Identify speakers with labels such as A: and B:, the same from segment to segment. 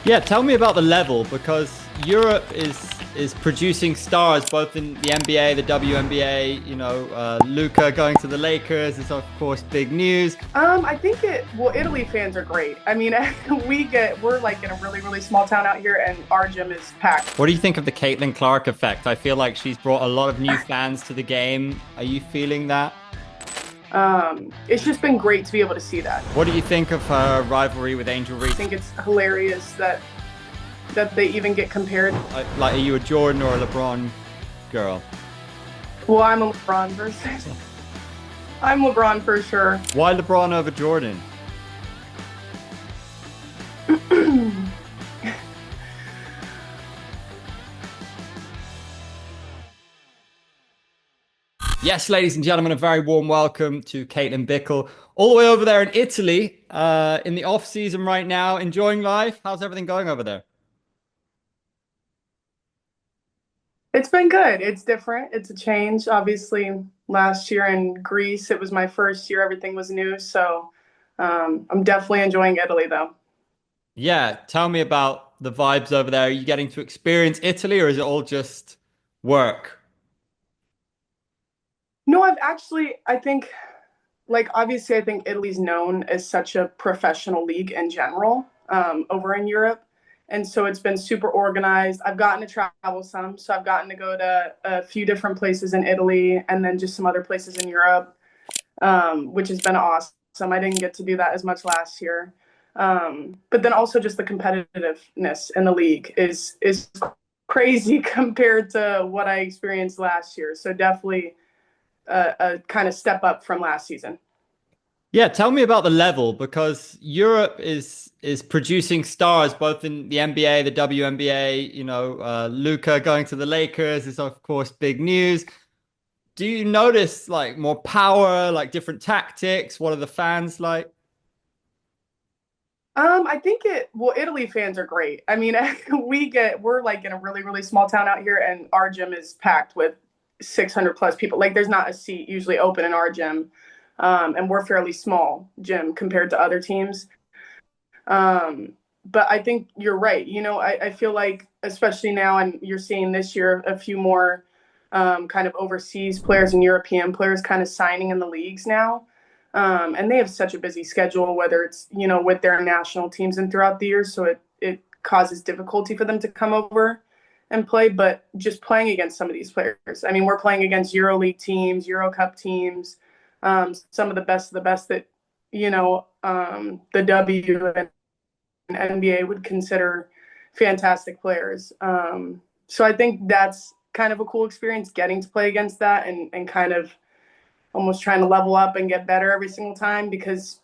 A: Yeah, tell me about the level because Europe is producing stars both in the NBA, the WNBA. Luca going to the Lakers is of course big news.
B: I think Italy fans are great. I mean, we're like in a really, really small town out here and our gym is packed.
A: What do you think of the Caitlin Clark effect? I feel like she's brought a lot of new fans to the game. Are you feeling that?
B: It's just been great to be able to see that.
A: What do you think of her rivalry with Angel
B: I
A: Reese?
B: think it's hilarious that they even get compared.
A: Like, are you a Jordan or a LeBron girl?
B: Well, I'm a LeBron person. I'm LeBron for sure.
A: Why LeBron over Jordan? Yes, ladies and gentlemen, a very warm welcome to Caitlin Bickle, all the way over there in Italy, in the off season right now, enjoying life. How's everything going over there?
B: It's been good. It's different. It's a change. Obviously, last year in Greece, it was my first year. Everything was new. So I'm definitely enjoying Italy, though.
A: Yeah, tell me about the vibes over there. Are you getting to experience Italy, or is it all just work?
B: No, I think, like, obviously, I think Italy's known as such a professional league in general over in Europe. And so it's been super organized. I've gotten to travel some. So I've gotten to go to a few different places in Italy and then just some other places in Europe, which has been awesome. I didn't get to do that as much last year. But then also just the competitiveness in the league is crazy compared to what I experienced last year. So definitely a kind of step up from last season.
A: Yeah, tell me about the level because Europe is producing stars both in the NBA, the WNBA. Luca going to the Lakers is of course big news. Do you notice like more power, like different tactics? What are the fans like?
B: I think Italy fans are great. I mean, we're like in a really, really small town out here and our gym is packed with 600 plus people. Like there's not a seat usually open in our gym. And we're fairly small gym compared to other teams. Um, but I think you're right. I feel like, especially now, and you're seeing this year a few more kind of overseas players and European players kind of signing in the leagues now. And they have such a busy schedule, whether it's, with their national teams and throughout the year. So it causes difficulty for them to come over and play. But just playing against some of these players, I mean, we're playing against EuroLeague teams, Euro Cup teams, some of the best that, the W and NBA would consider fantastic players. So I think that's kind of a cool experience getting to play against that and kind of almost trying to level up and get better every single time because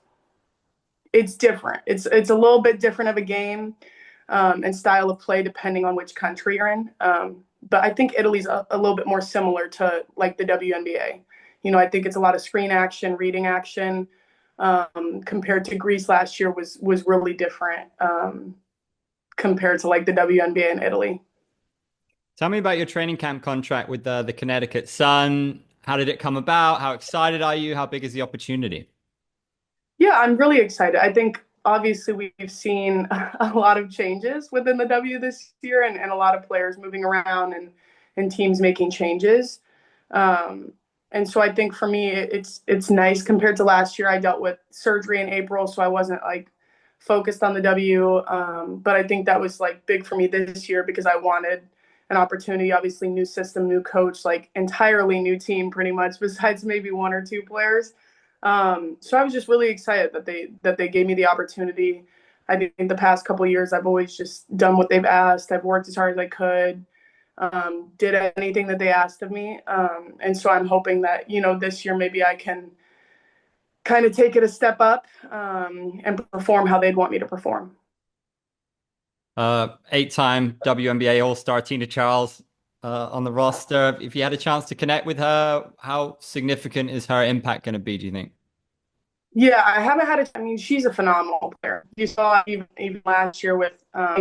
B: it's different. It's a little bit different of a game and style of play depending on which country you're in. But I think Italy's a little bit more similar to like the WNBA. I think it's a lot of screen action, reading action, compared to Greece last year was really different compared to like the WNBA in Italy.
A: Tell me about your training camp contract with the Connecticut Sun. How did it come about? How excited are you? How big is the opportunity?
B: Yeah, I'm really excited. I think obviously we've seen a lot of changes within the W this year and a lot of players moving around and teams making changes. Um, and so I think for me, it's nice compared to last year. I dealt with surgery in April, so I wasn't like focused on the W. But I think that was like big for me this year because I wanted an opportunity. Obviously, new system, new coach, like entirely new team, pretty much. Besides maybe one or two players. So I was just really excited that they gave me the opportunity. I think the past couple of years, I've always just done what they've asked. I've worked as hard as I could, did anything that they asked of me. And so I'm hoping that, this year maybe I can kind of take it a step up and perform how they'd want me to perform.
A: Eight-time WNBA All-Star Tina Charles on the roster. If you had a chance to connect with her, how significant is her impact going to be, do you think?
B: Yeah, I haven't had I mean, she's a phenomenal player. You saw even last year with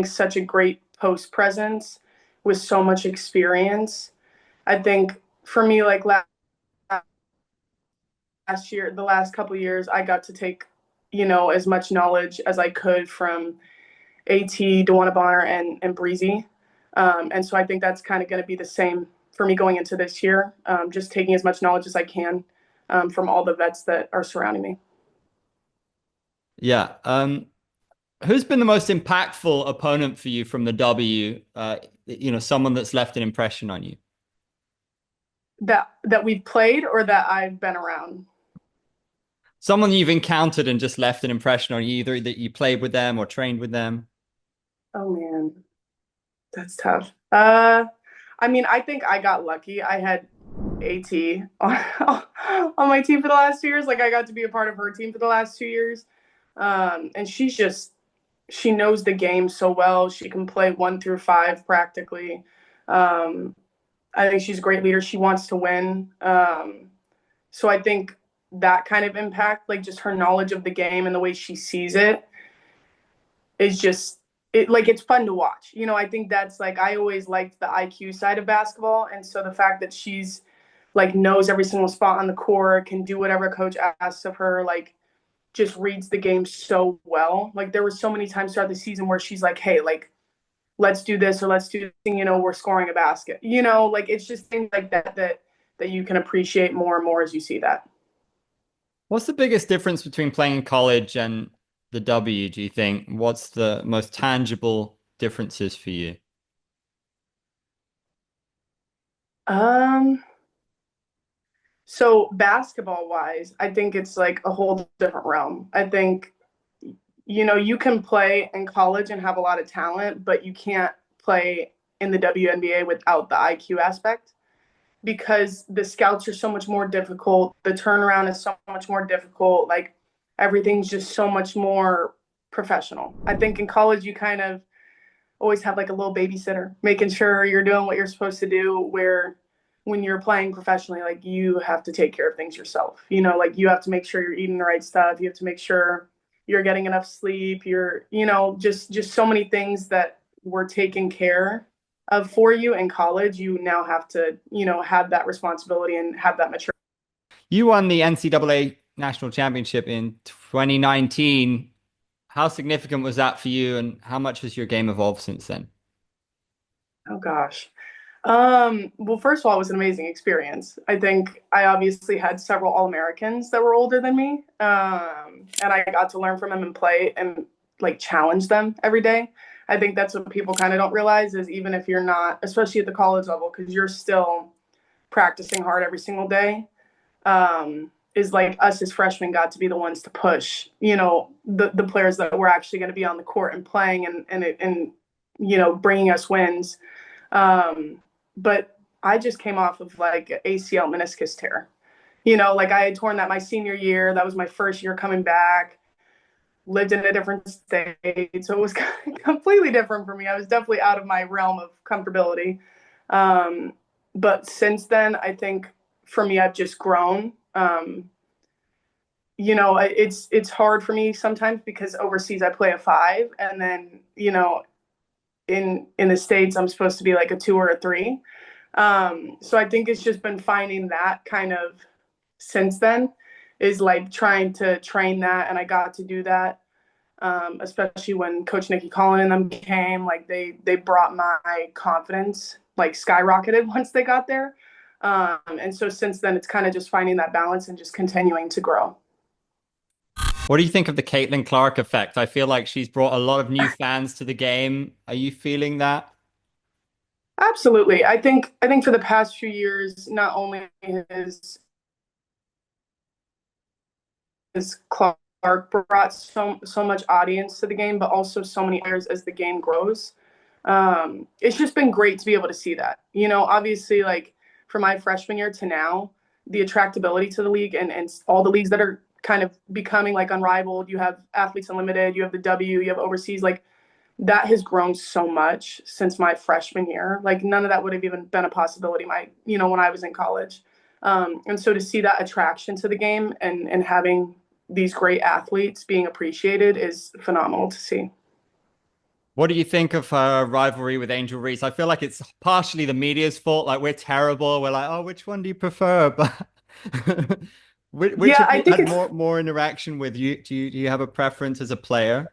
B: such a great post presence with so much experience. I think for me, like last year, the last couple of years, I got to take, as much knowledge as I could from AT, DeWanna Bonner, and Breezy. And so I think that's kind of going to be the same for me going into this year, just taking as much knowledge as I can from all the vets that are surrounding me.
A: Yeah. Who's been the most impactful opponent for you from the W? Someone that's left an impression on you.
B: That we've played or that I've been around.
A: Someone you've encountered and just left an impression on you, either that you played with them or trained with them.
B: Oh man, that's tough. I mean, I think I got lucky. I had AT on my team for the last 2 years. Like I got to be a part of her team for the last 2 years. And she knows the game so well. She can play 1 through 5 practically. Um, I think she's a great leader. She wants to win. So I think that kind of impact, like just her knowledge of the game and the way she sees it, is just it's fun to watch. I think that's like I always liked the IQ side of basketball, and so the fact that she's like knows every single spot on the court, can do whatever coach asks of her, like just reads the game so well. Like there were so many times throughout the season where she's like, "Hey, like let's do this or let's do this thing, we're scoring a basket." Like it's just things like that you can appreciate more and more as you see that.
A: What's the biggest difference between playing in college and the W, do you think? What's the most tangible differences for you?
B: Um so basketball wise, I think it's like a whole different realm. I think you can play in college and have a lot of talent, but you can't play in the WNBA without the IQ aspect because the scouts are so much more difficult. The turnaround is so much more difficult. Like everything's just so much more professional. I think in college, you kind of always have like a little babysitter, making sure you're doing what you're supposed to do. Where when you're playing professionally, like you have to take care of things yourself. Like you have to make sure you're eating the right stuff. You have to make sure you're getting enough sleep. You're, just so many things that were taken care of for you in college. You now have to, have that responsibility and have that maturity.
A: You won the NCAA National Championship in 2019. How significant was that for you, and how much has your game evolved since then?
B: Oh gosh. Well, first of all, it was an amazing experience. I think I obviously had several All-Americans that were older than me. And I got to learn from them and play and like challenge them every day. I think that's what people kind of don't realize is even if you're not, especially at the college level, because you're still practicing hard every single day, is like us as freshmen got to be the ones to push, the players that were actually going to be on the court and playing and bringing us wins. But I just came off of like ACL meniscus tear. Like I had torn that my senior year. That was my first year coming back. Lived in a different state, so it was completely different for me. I was definitely out of my realm of comfortability. Um, but since then, I think for me, I've just grown. It's hard for me sometimes because overseas I play a 5, and then in the States I'm supposed to be like a 2 or a 3. So I think it's just been finding that kind of since then is like trying to train that, and I got to do that. Especially when Coach Nikki Collin and them came, like they brought my confidence like skyrocketed once they got there. And so since then, it's kind of just finding that balance and just continuing to grow.
A: What do you think of the Caitlin Clark effect? I feel like she's brought a lot of new fans to the game. Are you feeling that?
B: Absolutely. I think for the past few years, not only has Clark brought so much audience to the game, but also so many players as the game grows. It's just been great to be able to see that. Obviously, like from my freshman year to now, the attractability to the league and all the leagues that are kind of becoming like unrivaled. You have Athletes Unlimited, you have the W, you have overseas. Like that has grown so much since my freshman year. Like none of that would have even been a possibility when I was in college. And so to see that attraction to the game and having these great athletes being appreciated is phenomenal to see.
A: What do you think of her rivalry with Angel Reese? I feel like it's partially the media's fault. Like we're terrible. We're like, oh, which one do you prefer? But which
B: Yeah,
A: have
B: I
A: you
B: think
A: had
B: it's
A: more interaction with? You do you have a preference as a player?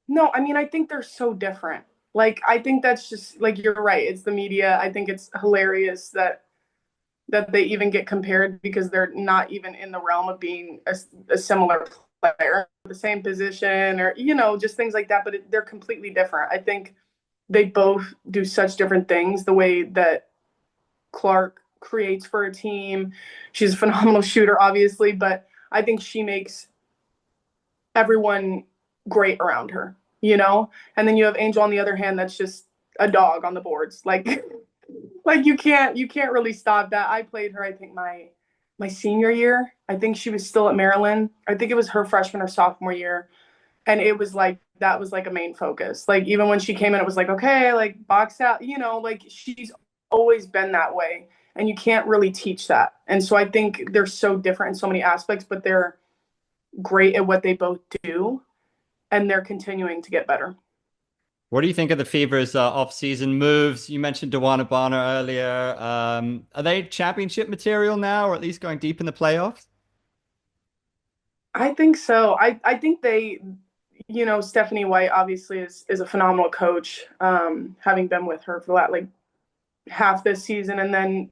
B: No, I mean, I think they're so different. Like, I think that's just like you're right. It's the media. I think it's hilarious that they even get compared because they're not even in the realm of being a similar player, the same position, or just things like that. But they're completely different. I think they both do such different things. The way that Clark creates for a team, she's a phenomenal shooter, obviously, but I think she makes everyone great around her, you know? And then you have Angel on the other hand that's just a dog on the boards. Like like you can't really stop that. I played her I think my senior year. I think she was still at Maryland. I think it was her freshman or sophomore year. And it was like that was like a main focus. Like even when she came in it was like okay, like box out, like she's always been that way and you can't really teach that. And so I think they're so different in so many aspects, but they're great at what they both do and they're continuing to get better.
A: What do you think of the Fever's off-season moves? You mentioned Dewana Bonner earlier. Are they championship material now, or at least going deep in the playoffs?
B: I think so. I think Stephanie White obviously is a phenomenal coach, having been with her for that like half this season and then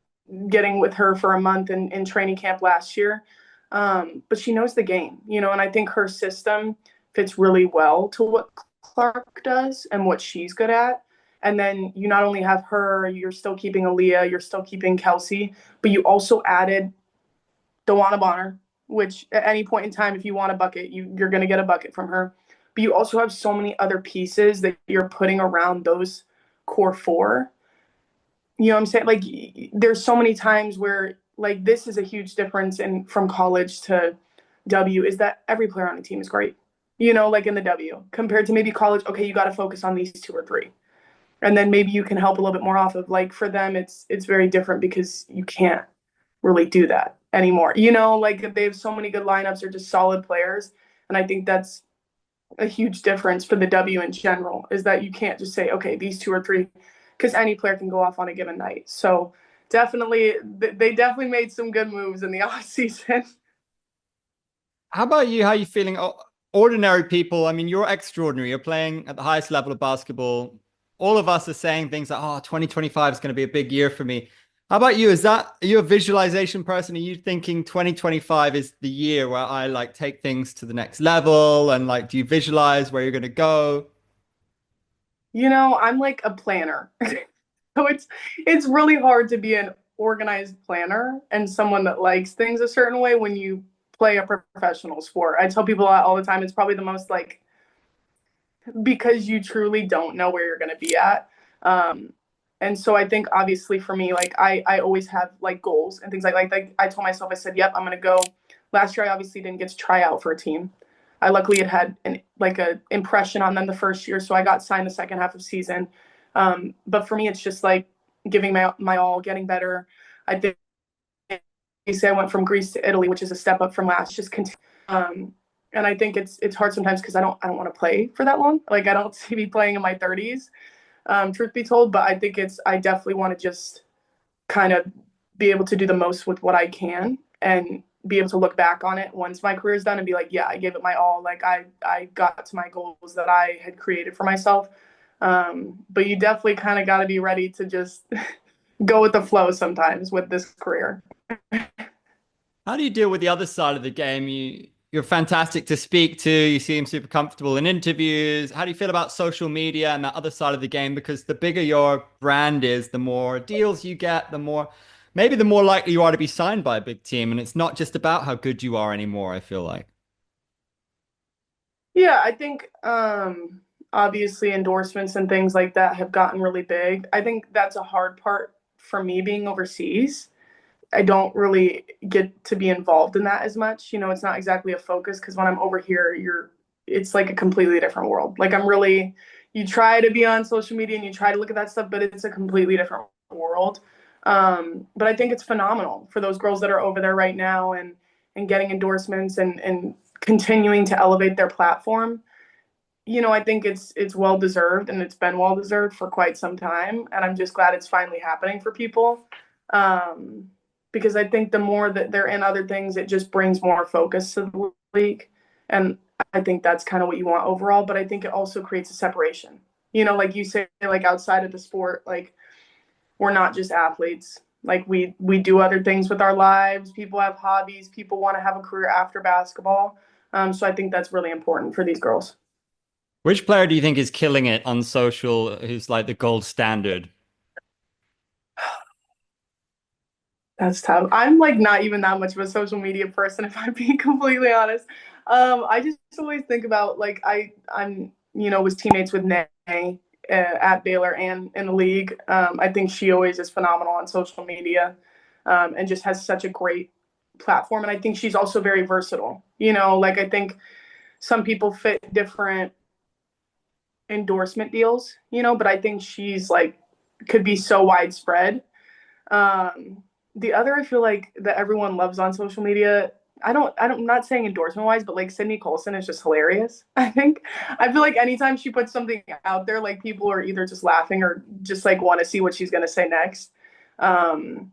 B: getting with her for a month in training camp last year. But she knows the game, and I think her system fits really well to what Clark does and what she's good at. And then you not only have her, you're still keeping Aaliyah, you're still keeping Kelsey, but you also added Dewana Bonner, which at any point in time, if you want a bucket, you're going to get a bucket from her. But you also have so many other pieces that you're putting around those core four. You know what I'm saying? Like, there's so many times where, like, this is a huge difference in from college to W is that every player on the team is great, like in the W compared to maybe college. Okay, you got to focus on these two or three. And then maybe you can help a little bit more off of like for them, it's very different because you can't really do that anymore. Like they have so many good lineups, they're just solid players. And I think that's a huge difference for the W in general is that you can't just say, okay, these two or three, because any player can go off on a given night. So definitely, they definitely made some good moves in the off season.
A: How about you? How are you feeling? Ordinary people, I mean, you're extraordinary. You're playing at the highest level of basketball. All of us are saying things like, oh, 2025 is going to be a big year for me. How about you? Are you a visualization person? Are you thinking 2025 is the year where I like take things to the next level? And like, do you visualize where you're going to go?
B: I'm like a planner. So it's really hard to be an organized planner and someone that likes things a certain way when you play a professional sport. I tell people that all the time. It's probably the most like because you truly don't know where you're going to be at. Um, and so I think obviously for me, like I always have like goals and things like I told myself, I said, yep, I'm going to go. Last year, I obviously didn't get to try out for a team. I luckily had like a impression on them the first year, so I got signed the second half of season. But for me, it's just like giving my all, getting better. I think I went from Greece to Italy, which is a step up from last. Just continue. And I think it's hard sometimes because I don't want to play for that long. Like I don't see me playing in my 30s, truth be told. But I think I definitely want to just kind of be able to do the most with what I can and be able to look back on it once my career is done and be like, yeah, I gave it my all. Like I got to my goals that I had created for myself. But you definitely kind of got to be ready to just go with the flow sometimes with this career.
A: How do you deal with the other side of the game? You're fantastic to speak to. You seem super comfortable in interviews. How do you feel about social media and that other side of the game? Because the bigger your brand is, the more deals you get, maybe the more likely you are to be signed by a big team. And it's not just about how good you are anymore, I feel like.
B: Yeah, I think obviously endorsements and things like that have gotten really big. I think that's a hard part for me being overseas. I don't really get to be involved in that as much. It's not exactly a focus because when I'm over here, it's like a completely different world. Like you try to be on social media and you try to look at that stuff, but it's a completely different world. But I think it's phenomenal for those girls that are over there right now and getting endorsements and continuing to elevate their platform. I think it's well deserved and it's been well deserved for quite some time. And I'm just glad it's finally happening for people. Um, because I think the more that they're in other things, it just brings more focus to the league. And I think that's kind of what you want overall, but I think it also creates a separation. You know, like you say, like outside of the sport, like we're not just athletes. Like we do other things with our lives. People have hobbies. People want to have a career after basketball. So I think that's really important for these girls.
A: Which player do you think is killing it on social, who's like the gold standard?
B: That's tough. I'm like not even that much of a social media person, if I'm being completely honest. I just always think about like I'm was teammates with Nay at Baylor and in the league. I think she always is phenomenal on social media, and just has such a great platform. And I think she's also very versatile. Like I think some people fit different endorsement deals, but I think she's like could be so widespread. Um, the other I feel like that everyone loves on social media. I'm not saying endorsement wise, but like Sydney Colson is just hilarious. I feel like anytime she puts something out there, like people are either just laughing or just like want to see what she's gonna say next. Um,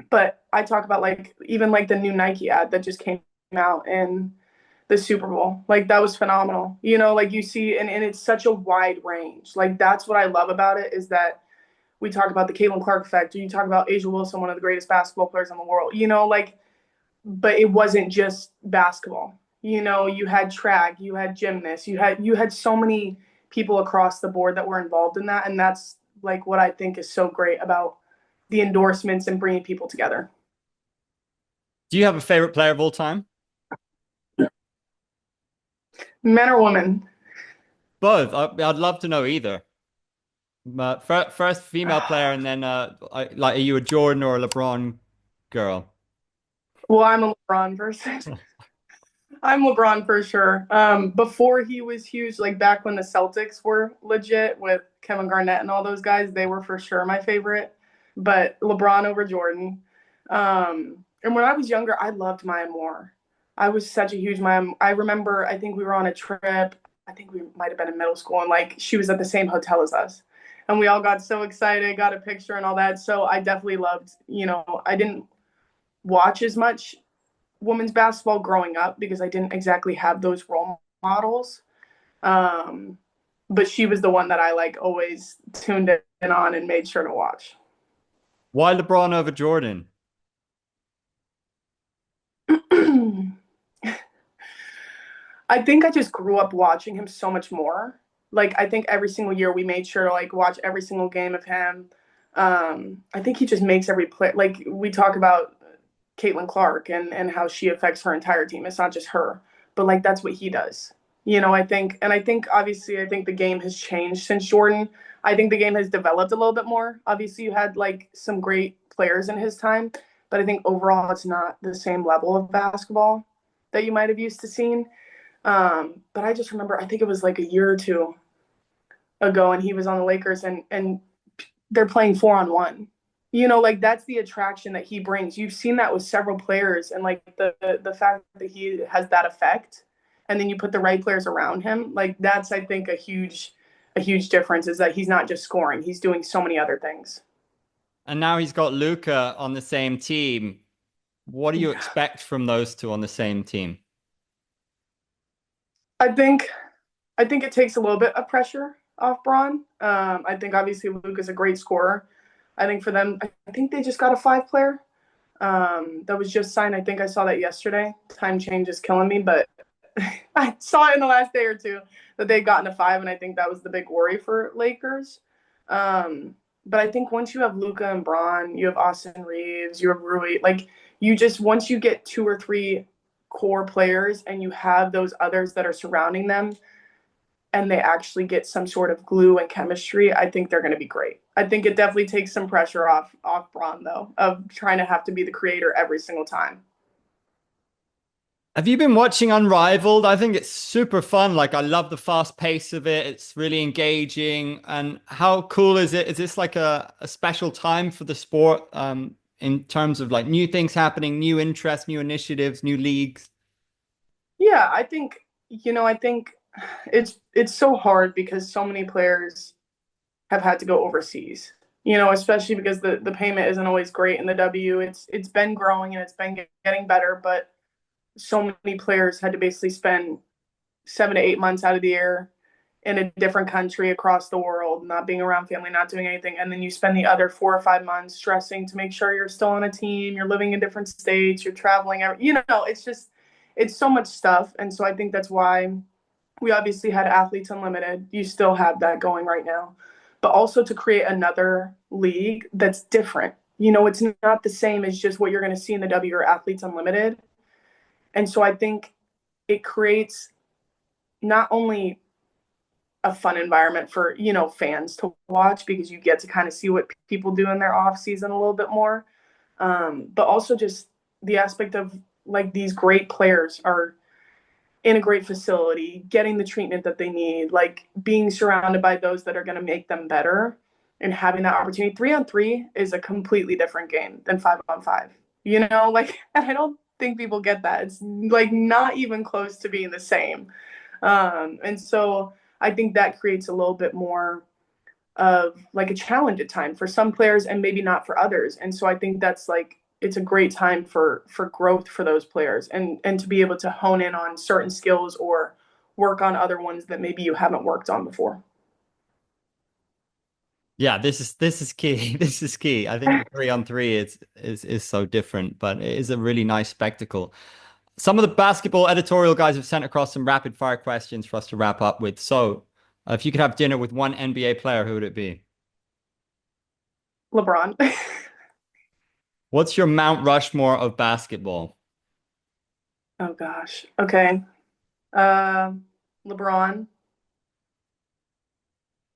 B: but I talk about like even like the new Nike ad that just came out in the Super Bowl. Like that was phenomenal. Like you see, and it's such a wide range. Like that's what I love about it is that we talk about the Caitlin Clark effect, or you talk about Asia Wilson, one of the greatest basketball players in the world, like, but it wasn't just basketball. You had track, you had gymnasts, you had so many people across the board that were involved in that, and that's like what I think is so great about the endorsements and bringing people together.
A: Do you have a favorite player of all time?
B: Men or women?
A: Both. I'd love to know either. First female player, and then like, are you a Jordan or a LeBron girl?
B: Well, I'm a LeBron person. I'm LeBron for sure. Before he was huge, like back when the Celtics were legit with Kevin Garnett and all those guys, they were for sure my favorite. But LeBron over Jordan. And when I was younger, I loved Maya Moore. I was such a huge Maya. I remember, I think we were on a trip. I think we might have been in middle school, and like she was at the same hotel as us, and we all got so excited, got a picture and all that. So I definitely loved. I didn't watch as much women's basketball growing up because I didn't exactly have those role models. Um, but she was the one that I like always tuned in on and made sure to watch.
A: Why LeBron over Jordan?
B: I think I just grew up watching him so much more. Like I think every single year we made sure to like watch every single game of him. I think he just makes every play. Like we talk about Caitlin Clark and how she affects her entire team. It's not just her, but like that's what he does. I think obviously I think the game has changed since Jordan. I think the game has developed a little bit more. Obviously, you had like some great players in his time, but I think overall it's not the same level of basketball that you might have used to seeing. But I just remember I think it was like a year or two ago, and he was on the Lakers, and they're playing 4-on-1. Like that's the attraction that he brings. You've seen that with several players, and like the fact that he has that effect, and then you put the right players around him. Like that's I think a huge difference is that he's not just scoring; he's doing so many other things.
A: And now he's got Luca on the same team. What do you expect from those two on the same team?
B: I think I think it takes a little bit of pressure off Braun. I think obviously Luke is a great scorer. I think for them, I think they just got a five-player that was just signed. I think I saw that yesterday. Time change is killing me, but I saw it in the last day or two that they'd gotten a five, and I think that was the big worry for Lakers. But I think once you have Luca and Braun, you have Austin Reeves, you have Rui, like you just once you get two or three core players and you have those others that are surrounding them and they actually get some sort of glue and chemistry, I think they're going to be great. I think it definitely takes some pressure off Braun though of trying to have to be the creator every single time.
A: Have you been watching Unrivaled? I think it's super fun. Like, I love the fast pace of it. It's really engaging. And how cool is it? Is this like a special time for the sport, in terms of like new things happening, new interests, new initiatives, new leagues?
B: Yeah, I think it's so hard because so many players have had to go overseas. Especially because the payment isn't always great in the W. It's been growing and it's been getting better, but so many players had to basically spend 7 to 8 months out of the year in a different country across the world, not being around family, not doing anything. And then you spend the other 4 or 5 months stressing to make sure you're still on a team, you're living in different states, you're traveling. It's so much stuff. And so I think that's why we obviously had Athletes Unlimited. You still have that going right now. But also to create another league that's different. It's not the same as just what you're going to see in the W or Athletes Unlimited. And so I think it creates not only a fun environment for fans to watch because you get to kind of see what people do in their off season a little bit more, but also just the aspect of like these great players are in a great facility, getting the treatment that they need, like being surrounded by those that are going to make them better and having that opportunity. 3-on-3 is a completely different game than 5-on-5. Like I don't think people get that. It's like not even close to being the same. And so I think that creates a little bit more of like a challenge at time for some players and maybe not for others. And so I think that's like it's a great time for growth for those players and to be able to hone in on certain skills or work on other ones that maybe you haven't worked on before.
A: Yeah, this is key. This is key. I think the 3-on-3 is so different, but it is a really nice spectacle. Some of the basketball editorial guys have sent across some rapid fire questions for us to wrap up with. So, if you could have dinner with one NBA player, who would it be?
B: LeBron.
A: What's your Mount Rushmore of basketball?
B: Oh gosh. Okay. Uh, LeBron,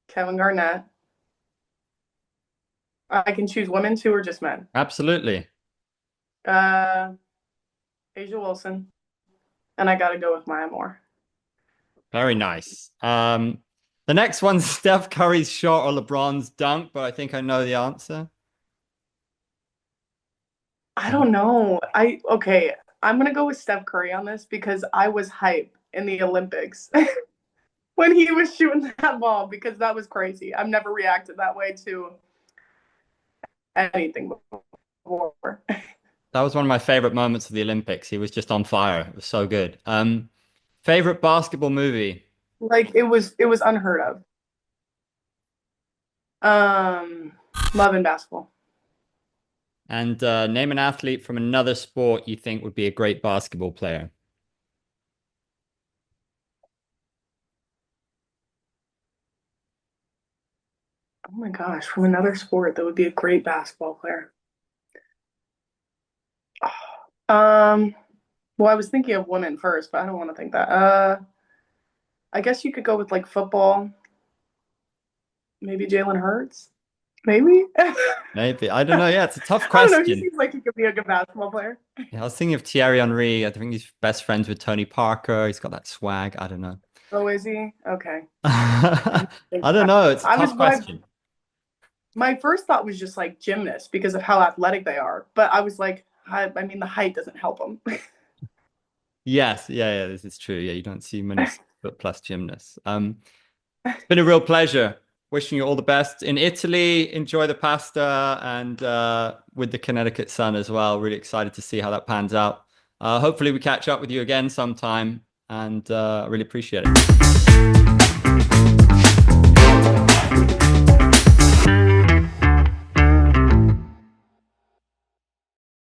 B: Kevin Garnett. I can choose women too or just men.
A: Absolutely.
B: Uh, Asia Wilson, and I got to go with Maya Moore.
A: Very nice. The next one's Steph Curry's shot or LeBron's dunk, but I think I know the answer.
B: I don't know. Okay. I'm gonna go with Steph Curry on this because I was hype in the Olympics when he was shooting that ball because that was crazy. I've never reacted that way to anything before.
A: That was one of my favorite moments of the Olympics. He was just on fire. It was so good. Favorite basketball movie?
B: Like it was unheard of. Um, Love and basketball.
A: And name an athlete from another sport you think would be a great basketball player.
B: Oh my gosh, from another sport that would be a great basketball player. Um, well, I was thinking of women first, but I don't want to think that. I guess you could go with like football. Maybe Jalen Hurts. Maybe.
A: Maybe. I don't know. Yeah, it's a tough
B: I don't know. He
A: question.
B: seems like he could be a good basketball player.
A: Yeah, I was thinking of Thierry Henry. I think he's best friends with Tony Parker. He's got that swag. I don't know.
B: Oh, is he? Okay.
A: I don't know. It's a
B: I was
A: tough question.
B: my first thought was just like gymnasts because of how athletic they are, but I was like, I mean, the height doesn't help them.
A: Yes, yeah, this is true. Yeah, you don't see many 6 foot plus gymnasts. It's been a real pleasure. Wishing you all the best in Italy. Enjoy the pasta and with the Connecticut Sun as well. Really excited to see how that pans out. Hopefully we catch up with you again sometime and I really appreciate it.